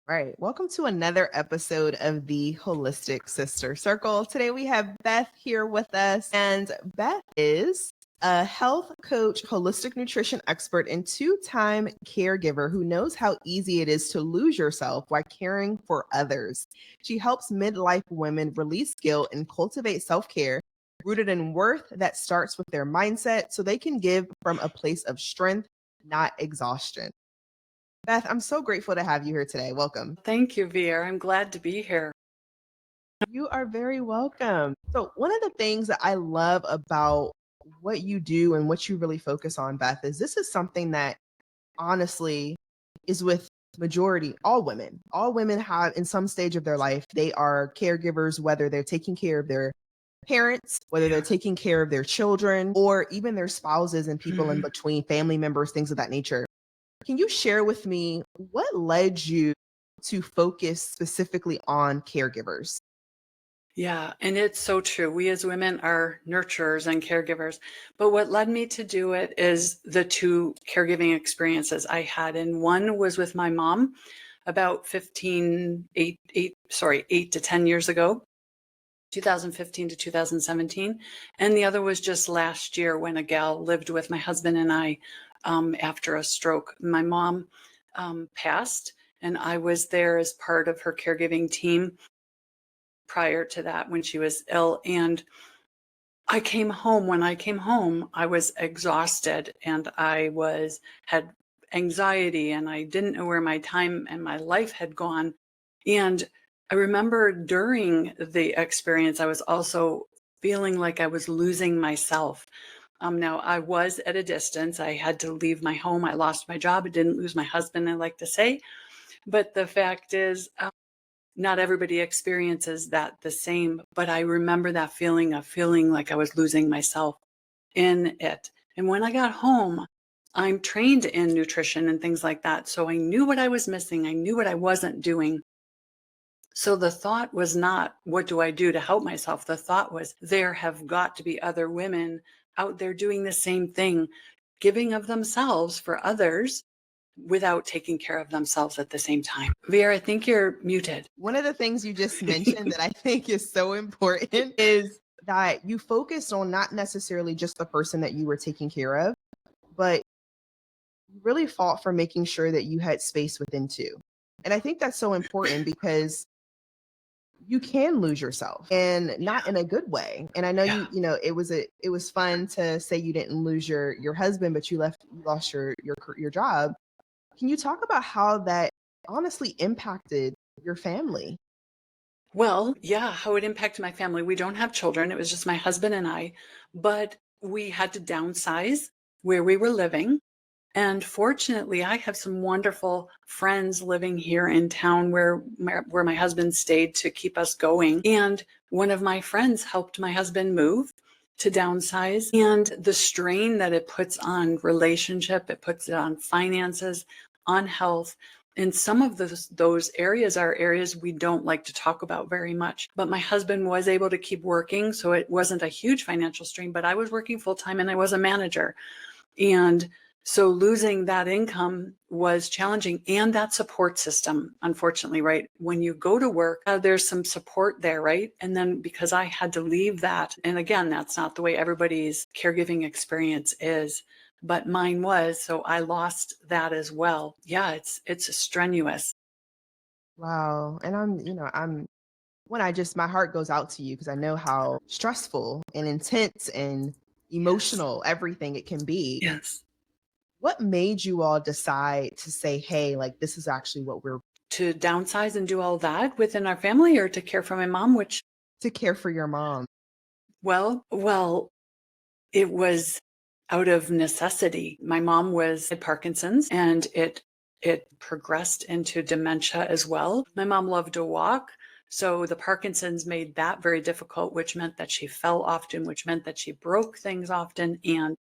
Right. Welcome to another episode of the Holistic Sister Circle. Today we have Beth here with us, and Beth is a health coach, holistic nutrition expert, and two-time caregiver who knows how easy it is to lose yourself while caring for others. She helps midlife women release guilt and cultivate self-care rooted in worth that starts with their mindset so they can give from a place of strength, not exhaustion. Beth, I'm so grateful to have you here today. Welcome. Thank you, Veer. I'm glad to be here. You are very welcome. So, one of the things that I love about what you do and what you really focus on, Beth, is this is something that honestly is with majority all women. All women have in some stage of their life, they are caregivers, whether they're taking care of their parents, whether they're Yeah. taking care of their children, or even their spouses and people in Mhm. between, family members, things of that nature. Can you share with me what led you to focus specifically on caregivers? Yeah, and it's so true. We as women are nurturers and caregivers. But what led me to do it is the two caregiving experiences I had. And one was with my mom about 8 to 10 years ago, 2015 to 2017. And the other was just last year when a gal lived with my husband and I after a stroke. My mom passed, and I was there as part of her caregiving team prior to that when she was ill. And when I came home, I was exhausted and had anxiety, and I didn't know where my time and my life had gone. And I remember during the experience, I was also feeling like I was losing myself. Now I was at a distance. I had to leave my home. I lost my job. I didn't lose my husband, I like to say. But the fact is, not everybody experiences that the same, but I remember that feeling of feeling like I was losing myself in it. And when I got home, I'm trained in nutrition and things like that. So I knew what I was missing. I knew what I wasn't doing. So the thought was not, what do I do to help myself? The thought was, there have got to be other women out there doing the same thing, giving of themselves for others without taking care of themselves at the same time. Vera, I think you're muted. One of the things you just mentioned that I think is so important is that you focused on not necessarily just the person that you were taking care of, but you really fought for making sure that you had space within too. And I think that's so important because you can lose yourself and not in a good way. And I know Yeah. it was fun to say you didn't lose your husband, but you lost your job. Can you talk about how that honestly impacted your family? Well, yeah, how it impacted my family. We don't have children. It was just my husband and I, but we had to downsize where we were living. And fortunately, I have some wonderful friends living here in town where my husband stayed to keep us going. And one of my friends helped my husband move to downsize, and the strain that it puts on relationship, it puts it on finances, on health. And some of those areas are areas we don't like to talk about very much. But my husband was able to keep working, so it wasn't a huge financial strain, but I was working full time and I was a manager. And so losing that income was challenging, and that support system, unfortunately, right? When you go to work, there's some support there, right? And then because I had to leave that, and again, that's not the way everybody's caregiving experience is, but mine was, so I lost that as well. Yeah, it's strenuous. Wow. And I'm when I just my heart goes out to you because I know how stressful and intense and Yes. emotional everything it can be. Yes. What made you all decide to say, "Hey, like this is actually what we're To downsize and do all that within our family, or to care for my mom, which, to care for your mom?" well, it was out of necessity. My mom had Parkinson's, and it progressed into dementia as well. My mom loved to walk, so the Parkinson's made that very difficult, which meant that she fell often, which meant that she broke things often, and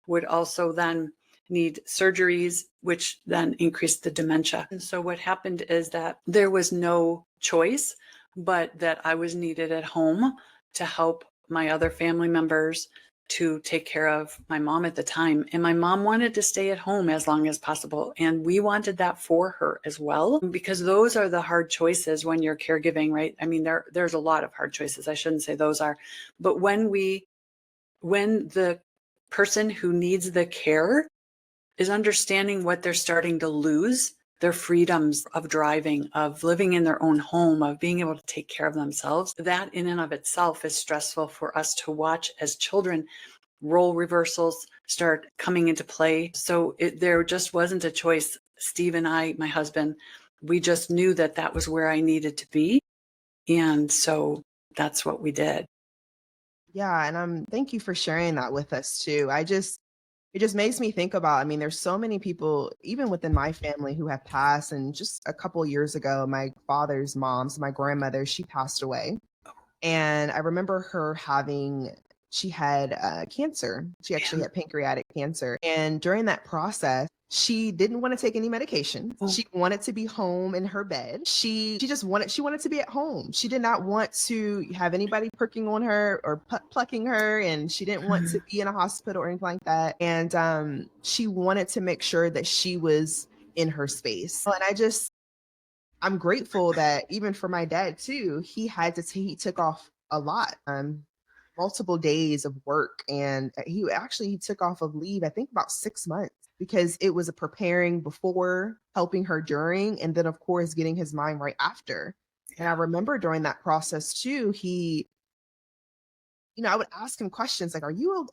would also then need surgeries, which then increased the dementia. And so what happened is that there was no choice, but that I was needed at home to help my other family members to take care of my mom at the time. And my mom wanted to stay at home as long as possible. And we wanted that for her as well, because those are the hard choices when you're caregiving, right? I mean, there's a lot of hard choices. I shouldn't say those are, but when the person who needs the care is understanding what they're starting to lose, their freedoms of driving, of living in their own home, of being able to take care of themselves, that in and of itself is stressful for us to watch as children. Role reversals start coming into play. So there just wasn't a choice. Steve and I, my husband, we just knew that that was where I needed to be. And so that's what we did. Yeah, and thank you for sharing that with us too. It just makes me think about, I mean, there's so many people, even within my family, who have passed. And just a couple years ago, my father's mom, so my grandmother, she passed away. And I remember her she had cancer. She actually had pancreatic cancer. And during that process, she didn't want to take any medication. Oh. She wanted to be home in her bed. She wanted to be at home. She did not want to have anybody pricking on her or plucking her, and she didn't want to be in a hospital or anything like that. And she wanted to make sure that she was in her space. And I'm grateful that even for my dad too, he took off a lot, multiple days of work, and he took off of leave, I think about 6 months, because it was a preparing before, helping her during, and then of course getting his mind right after. And I remember during that process too, I would ask him questions like, are you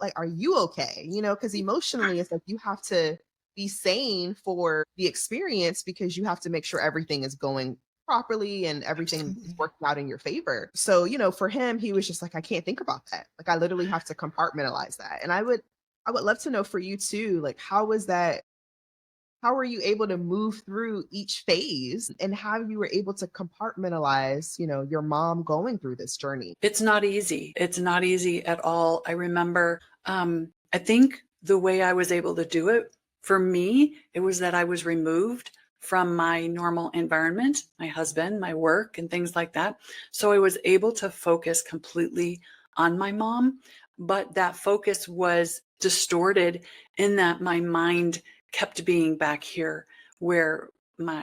okay? Because emotionally, it's like you have to be sane for the experience, because you have to make sure everything is going properly and everything is working out in your favor. So, for him, he was just like, I can't think about that. Like, I literally have to compartmentalize that. And I would love to know for you too, like, how were you able to move through each phase, and how you were able to compartmentalize, your mom going through this journey? It's not easy. It's not easy at all. I remember, I think the way I was able to do it, for me, it was that I was removed from my normal environment, my husband, my work, and things like that. So I was able to focus completely on my mom, but that focus was distorted in that my mind kept being back here where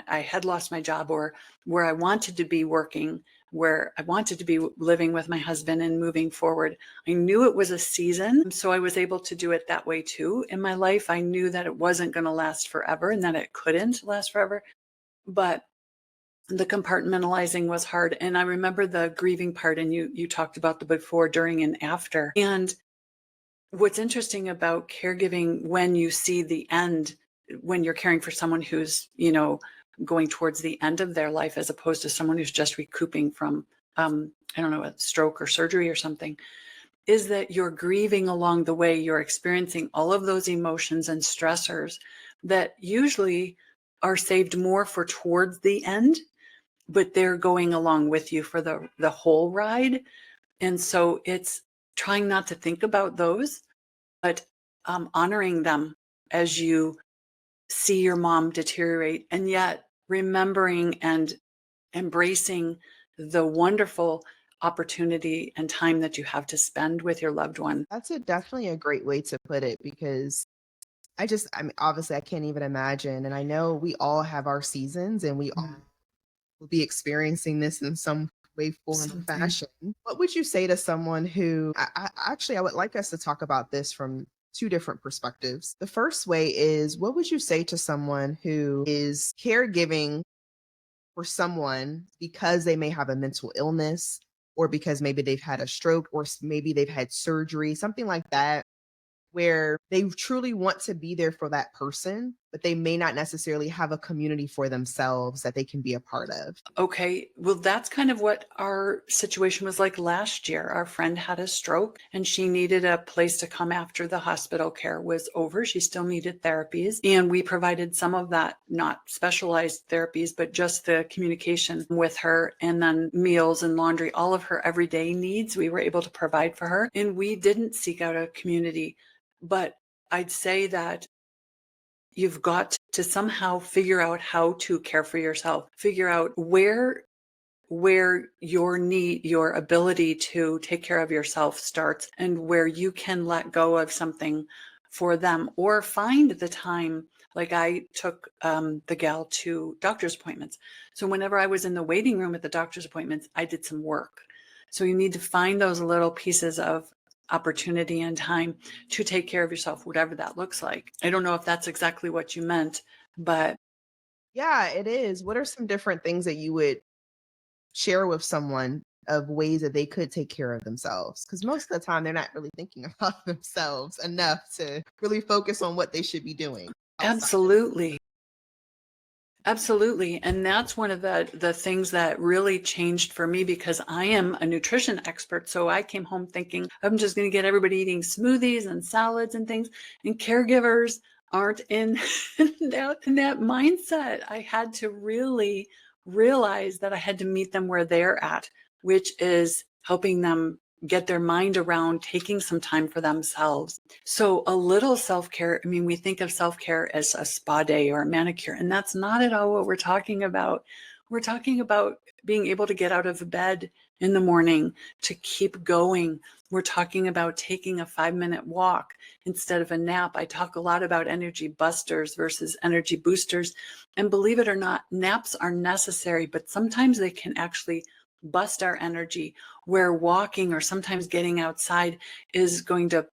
I had lost my job, or where I wanted to be working, where I wanted to be living with my husband and moving forward. I knew it was a season, so I was able to do it that way too. In my life, I knew that it wasn't going to last forever and that it couldn't last forever. But the compartmentalizing was hard. And I remember the grieving part, and you talked about the before, during, and after. And what's interesting about caregiving, when you see the end, when you're caring for someone who's, going towards the end of their life, as opposed to someone who's just recouping from, I don't know, a stroke or surgery or something, is that you're grieving along the way. You're experiencing all of those emotions and stressors that usually are saved more for towards the end, but they're going along with you for the whole ride. And so it's trying not to think about those, but honoring them as you see your mom deteriorate, and yet remembering and embracing the wonderful opportunity and time that you have to spend with your loved one. That's definitely a great way to put it, because I mean, obviously, I can't even imagine. And I know we all have our seasons, and we all will be experiencing this in some way, form, or fashion. What would you say to someone who, I would like us to talk about this from two different perspectives. The first way is, what would you say to someone who is caregiving for someone because they may have a mental illness, or because maybe they've had a stroke, or maybe they've had surgery, something like that, where they truly want to be there for that person, but they may not necessarily have a community for themselves that they can be a part of? Okay, well, that's kind of what our situation was like last year. Our friend had a stroke and she needed a place to come after the hospital care was over. She still needed therapies, and we provided some of that, not specialized therapies, but just the communication with her, and then meals and laundry, all of her everyday needs we were able to provide for her. And we didn't seek out a community. But I'd say that you've got to somehow figure out how to care for yourself, figure out where your ability to take care of yourself starts, and where you can let go of something for them, or find the time. Like I took the gal to doctor's appointments. So whenever I was in the waiting room at the doctor's appointments, I did some work. So you need to find those little pieces of opportunity and time to take care of yourself, whatever that looks like. I don't know if that's exactly what you meant, but Yeah, it is. What are some different things that you would share with someone of ways that they could take care of themselves? Because most of the time they're not really thinking about themselves enough to really focus on what they should be doing outside. absolutely. Absolutely. And that's one of the things that really changed for me, because I am a nutrition expert. So I came home thinking I'm just going to get everybody eating smoothies and salads and things. And caregivers aren't in, in that mindset. I had to really realize that I had to meet them where they're at, which is helping them get their mind around taking some time for themselves. So a little self-care, I mean, we think of self-care as a spa day or a manicure, and that's not at all what we're talking about. We're talking about being able to get out of bed in the morning, to keep going. We're talking about taking a 5-minute walk instead of a nap. I talk a lot about energy busters versus energy boosters. And believe it or not, naps are necessary, but sometimes they can actually bust our energy, where walking or sometimes getting outside is going to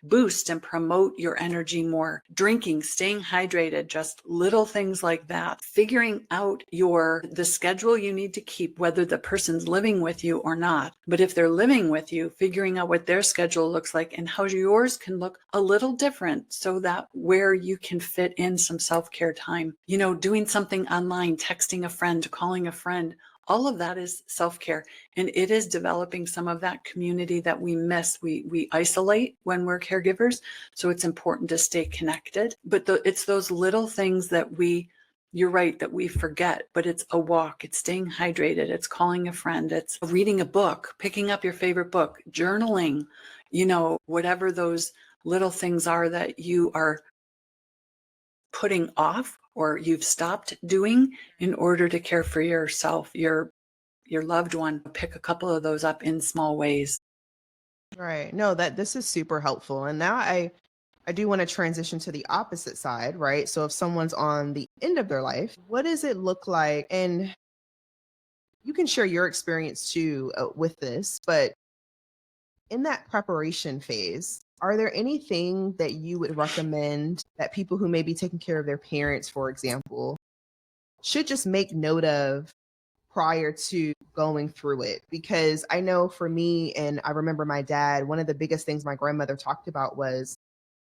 boost and promote your energy more. Drinking, staying hydrated, just little things like that. Figuring out the schedule you need to keep, whether the person's living with you or not. But if they're living with you, figuring out what their schedule looks like and how yours can look a little different, so that where you can fit in some self-care time. Doing something online, texting a friend, calling a friend, all of that is self-care, and it is developing some of that community that we miss. We isolate when we're caregivers, so it's important to stay connected. But it's those little things that you're right, that we forget. But it's a walk, it's staying hydrated, it's calling a friend, it's reading a book, picking up your favorite book, journaling, whatever those little things are that you are putting off or you've stopped doing in order to care for yourself, your loved one. Pick a couple of those up in small ways. Right. No, that this is super helpful. And now I do want to transition to the opposite side, right? So if someone's on the end of their life, what does it look like? And you can share your experience too with this, but in that preparation phase, are there anything that you would recommend that people who may be taking care of their parents, for example, should just make note of prior to going through it? Because I know for me, and I remember my dad, one of the biggest things my grandmother talked about was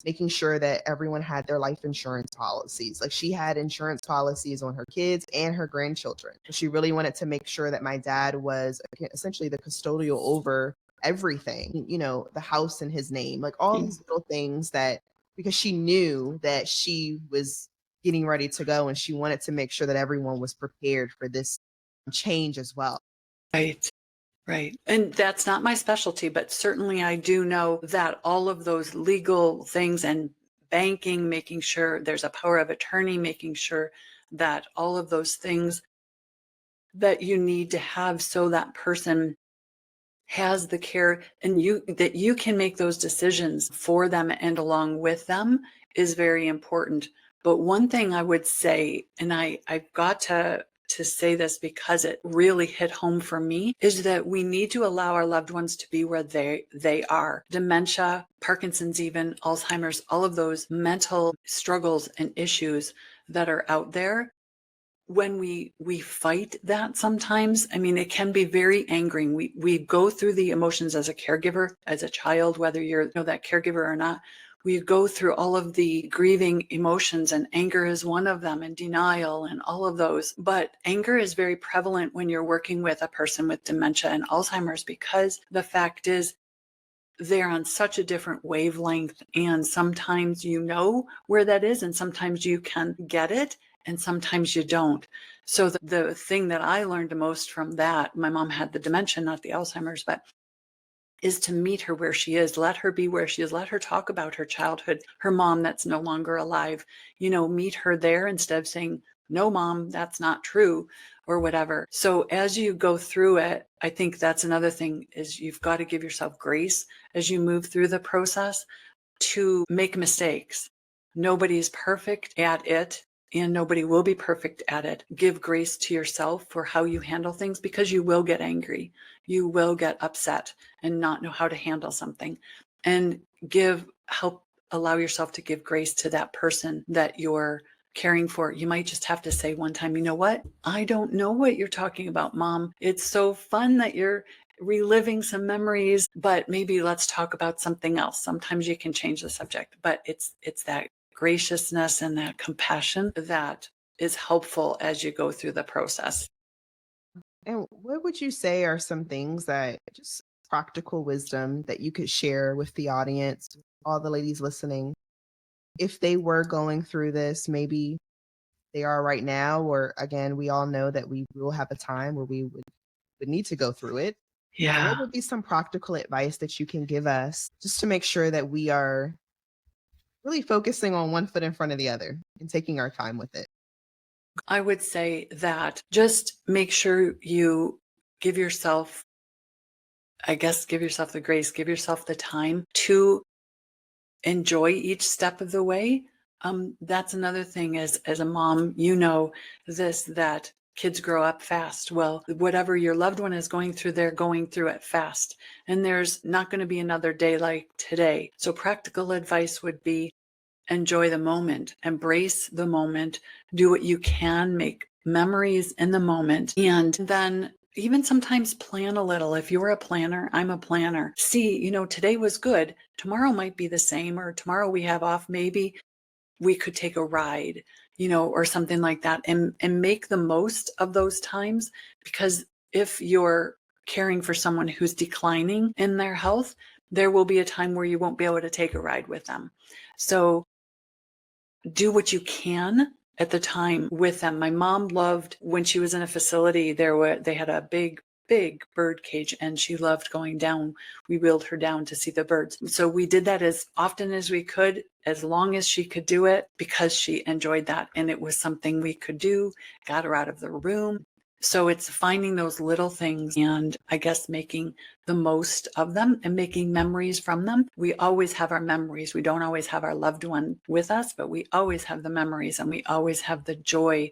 making sure that everyone had their life insurance policies. Like she had insurance policies on her kids and her grandchildren. She really wanted to make sure that my dad was essentially the custodial over everything, the house in his name, like all these little things because she knew that she was getting ready to go and she wanted to make sure that everyone was prepared for this change as well. Right. Right. And that's not my specialty, but certainly I do know that all of those legal things and banking, making sure there's a power of attorney, making sure that all of those things that you need to have, so that person has the care and that you can make those decisions for them and along with them, is very important. But one thing I would say, and I've got to say this because it really hit home for me, is that we need to allow our loved ones to be where they are. Dementia, Parkinson's, even Alzheimer's, all of those mental struggles and issues that are out there. When we fight that sometimes, I mean, it can be very angering. We go through the emotions as a caregiver, as a child, whether you're that caregiver or not. We go through all of the grieving emotions, and anger is one of them, and denial and all of those. But anger is very prevalent when you're working with a person with dementia and Alzheimer's, because the fact is they're on such a different wavelength. And sometimes where that is, and sometimes you can get it, and sometimes you don't. So the thing that I learned the most from that, my mom had the dementia, not the Alzheimer's, but is to meet her where she is. Let her be where she is. Let her talk about her childhood, her mom that's no longer alive, meet her there instead of saying, no, mom, that's not true. or whatever. So as you go through it, I think that's another thing, is you've got to give yourself grace as you move through the process to make mistakes. Nobody's perfect at it, and nobody will be perfect at it. Give grace to yourself for how you handle things, because you will get angry. You will get upset and not know how to handle something. And allow yourself to give grace to that person that you're caring for. You might just have to say one time, you know what? I don't know what you're talking about, Mom. It's so fun that you're reliving some memories, but maybe let's talk about something else. Sometimes you can change the subject, but it's that graciousness and that compassion that is helpful as you go through the process. And what would you say are some things that just practical wisdom that you could share with the audience, all the ladies listening, if they were going through this, maybe they are right now, or again, we all know that we will have a time where we would need to go through it. Yeah. What would be some practical advice that you can give us just to make sure that we are really focusing on one foot in front of the other and taking our time with it? I would say that just make sure you give yourself, give yourself the grace, give yourself the time to enjoy each step of the way. That's another thing, as a mom, that kids grow up fast. Well, whatever your loved one is going through, they're going through it fast. And there's not going to be another day like today. So practical advice would be enjoy the moment, embrace the moment, do what you can, make memories in the moment, and then even sometimes plan a little. If you're a planner, I'm a planner. See, today was good. Tomorrow might be the same, or tomorrow we have off. Maybe we could take a ride, or something like that, and make the most of those times. Because if you're caring for someone who's declining in their health, there will be a time where you won't be able to take a ride with them. So do what you can at the time with them. My mom loved, when she was in a facility, they had a big bird cage, and she loved going down. We wheeled her down to see the birds. So we did that as often as we could, as long as she could do it, because she enjoyed that. And it was something we could do, got her out of the room. So it's finding those little things, and I guess making the most of them and making memories from them. We always have our memories. We don't always have our loved one with us, but we always have the memories, and we always have the joy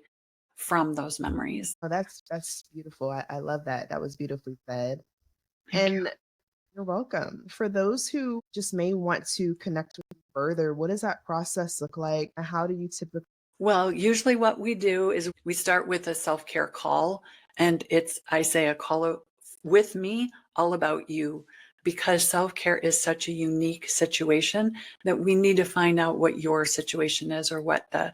from those memories. Oh, that's beautiful. I love that. That was beautifully said. Thank you. And you're welcome. For those who just may want to connect with you further, what does that process look like? And how do you typically? Well, usually what we do is we start with a self-care call, and I say a call with me, all about you, because self-care is such a unique situation that we need to find out what your situation is, or what the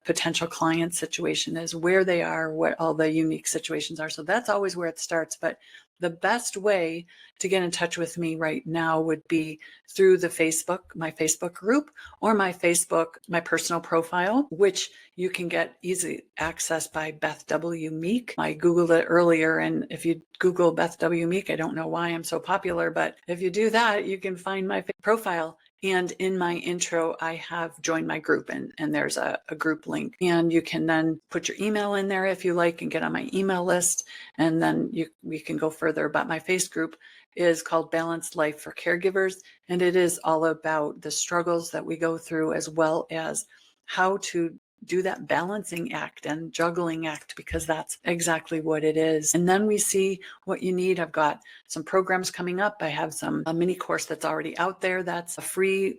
potential client situation is, where they are, what all the unique situations are. So that's always where it starts. But the best way to get in touch with me right now would be through my Facebook group, or my personal profile, which you can get easy access by Beth W. Meek. I Googled it earlier, and if you Google Beth W. Meek, I don't know why I'm so popular, but if you do that, you can find my profile. And in my intro, I have joined my group, and there's a group link, and you can then put your email in there if you like and get on my email list, and then we can go further. But my face group is called Balanced Life for Caregivers, and it is all about the struggles that we go through, as well as how to do that balancing act and juggling act, because that's exactly what it is. And then we see what you need. I've got some programs coming up. I have a mini course that's already out there that's free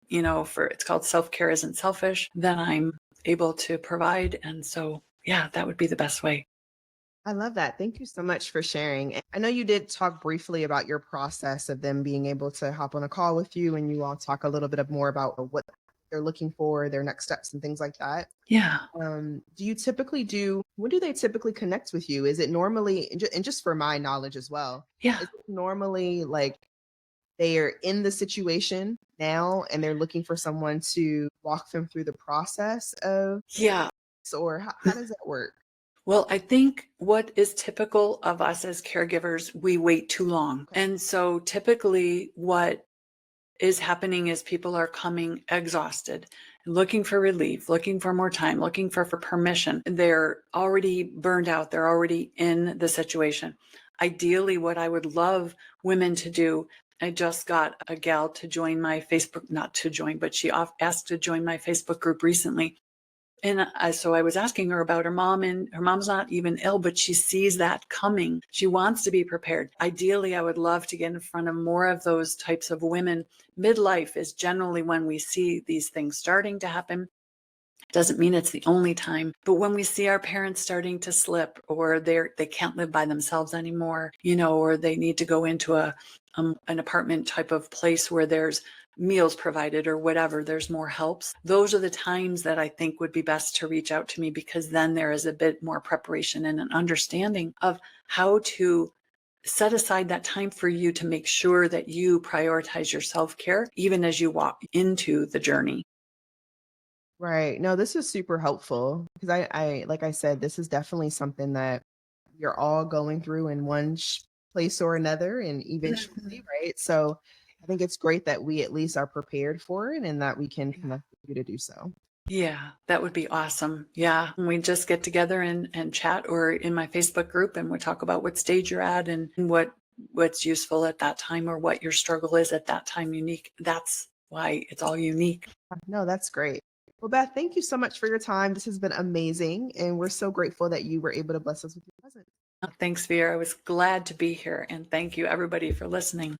it's called Self-Care Isn't Selfish, that I'm able to provide. And so, yeah, that would be the best way. I love that. Thank you so much for sharing. And I know you did talk briefly about your process of them being able to hop on a call with you, and you all talk a little bit more about what they're looking for, their next steps and things like that. Yeah. When do they typically connect with you? Is it normally, and just for my knowledge as well, Yeah. is it normally like they are in the situation now and they're looking for someone to walk them through the process of, Yeah. or how does that work? Well, I think what is typical of us as caregivers, we wait too long. Okay. And so typically what is happening is people are coming exhausted, looking for relief, looking for more time, looking for permission. They're already burned out. They're already in the situation. Ideally, what I would love women to do, I just got a gal to join my Facebook, not to join, but she asked to join my Facebook group recently. And so I was asking her about her mom, and her mom's not even ill, but she sees that coming. She wants to be prepared. Ideally, I would love to get in front of more of those types of women. Midlife is generally when we see these things starting to happen. Doesn't mean it's the only time, but when we see our parents starting to slip, or they can't live by themselves anymore, or they need to go into an apartment type of place where there's meals provided or whatever, there's more helps. Those are the times that I think would be best to reach out to me, because then there is a bit more preparation and an understanding of how to set aside that time for you to make sure that you prioritize your self-care, even as you walk into the journey. Right. No, this is super helpful because like I said, this is definitely something that you're all going through in one place or another, and eventually, right? So I think it's great that we at least are prepared for it and that we can connect with you to do so. Yeah, that would be awesome. Yeah. We just get together and chat, or in my Facebook group, and we talk about what stage you're at and what's useful at that time, or what your struggle is at that time unique. That's why it's all unique. No, that's great. Well, Beth, thank you so much for your time. This has been amazing, and we're so grateful that you were able to bless us with your presence. Thanks, Vera. I was glad to be here, and thank you everybody for listening.